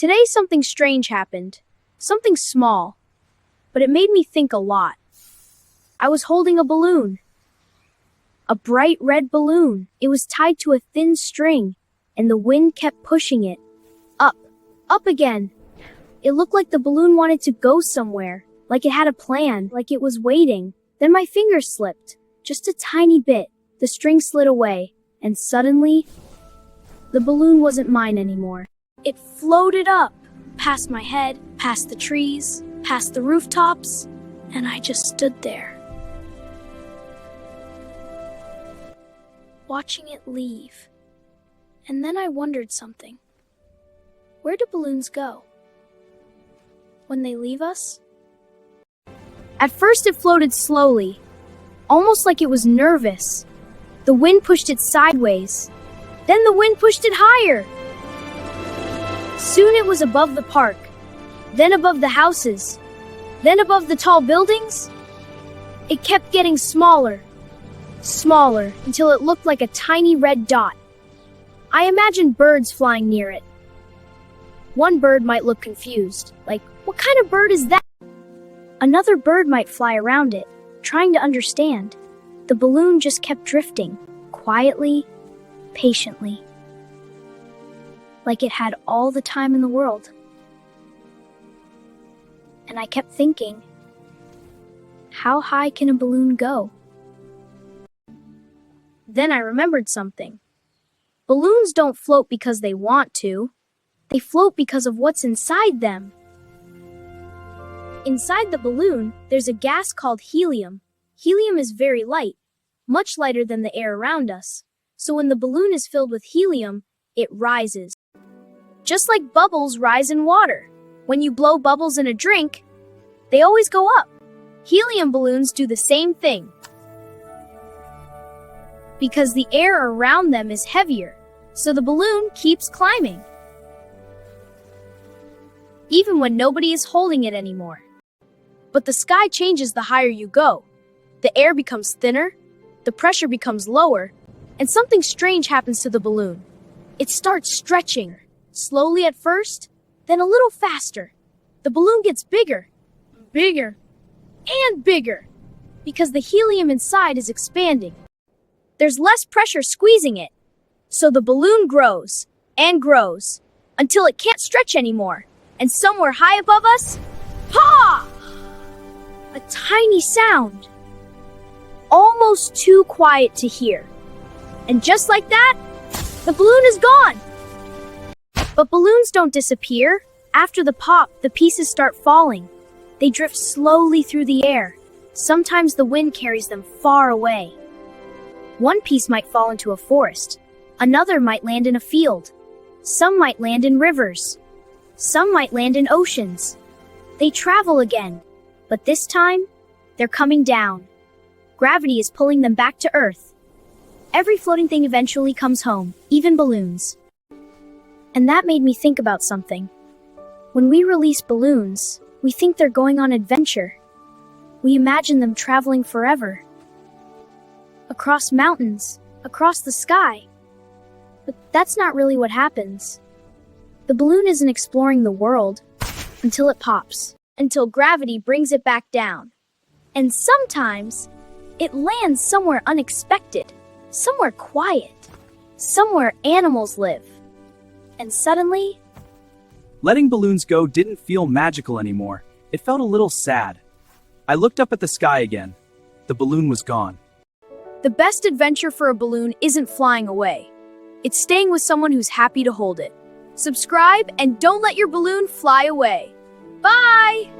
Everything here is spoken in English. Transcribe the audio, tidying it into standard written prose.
Today something strange happened. Something small, but it made me think a lot. I was holding a balloon. A bright red balloon. It was tied to a thin string, and the wind kept pushing it. Up, up again. It looked like the balloon wanted to go somewhere, like it had a plan, like it was waiting. Then my finger slipped, just a tiny bit. The string slid away, and suddenly, the balloon wasn't mine anymore. It floated up, past my head, past the trees, past the rooftops, and I just stood there, watching it leave. And then I wondered something. Where do balloons go when they leave us? At first it floated slowly, almost like it was nervous. The wind pushed it sideways. Then the wind pushed it higher. Soon it was above the park, then above the houses, then above the tall buildings. It kept getting smaller, smaller, until it looked like a tiny red dot. I imagined birds flying near it. One bird might look confused, like, what kind of bird is that? Another bird might fly around it, trying to understand. The balloon just kept drifting, quietly, patiently, like it had all the time in the world. And I kept thinking, how high can a balloon go? Then I remembered something. Balloons don't float because they want to. They float because of what's inside them. Inside the balloon, there's a gas called helium. Helium is very light, much lighter than the air around us. So when the balloon is filled with helium, it rises. Just like bubbles rise in water. When you blow bubbles in a drink, they always go up. Helium balloons do the same thing, because the air around them is heavier, so the balloon keeps climbing, even when nobody is holding it anymore. But the sky changes the higher you go. The air becomes thinner, the pressure becomes lower, and something strange happens to the balloon. It starts stretching, slowly at first, then a little faster. The balloon gets bigger, bigger, and bigger, because the helium inside is expanding. There's less pressure squeezing it, so the balloon grows and grows until it can't stretch anymore. And somewhere high above us, ha! A tiny sound, almost too quiet to hear. And just like that, the balloon is gone. But balloons don't disappear. After the pop, the pieces start falling. They drift slowly through the air. Sometimes the wind carries them far away. One piece might fall into a forest. Another might land in a field. Some might land in rivers. Some might land in oceans. They travel again, but this time, they're coming down. Gravity is pulling them back to Earth. Every floating thing eventually comes home, even balloons. And that made me think about something. When we release balloons, we think they're going on adventure. We imagine them traveling forever. Across mountains, across the sky. But that's not really what happens. The balloon isn't exploring the world until it pops, until gravity brings it back down. And sometimes, it lands somewhere unexpected, somewhere quiet, somewhere animals live. And suddenly, letting balloons go didn't feel magical anymore. It felt a little sad. I looked up at the sky again. The balloon was gone. The best adventure for a balloon isn't flying away. It's staying with someone who's happy to hold it. Subscribe and don't let your balloon fly away. Bye!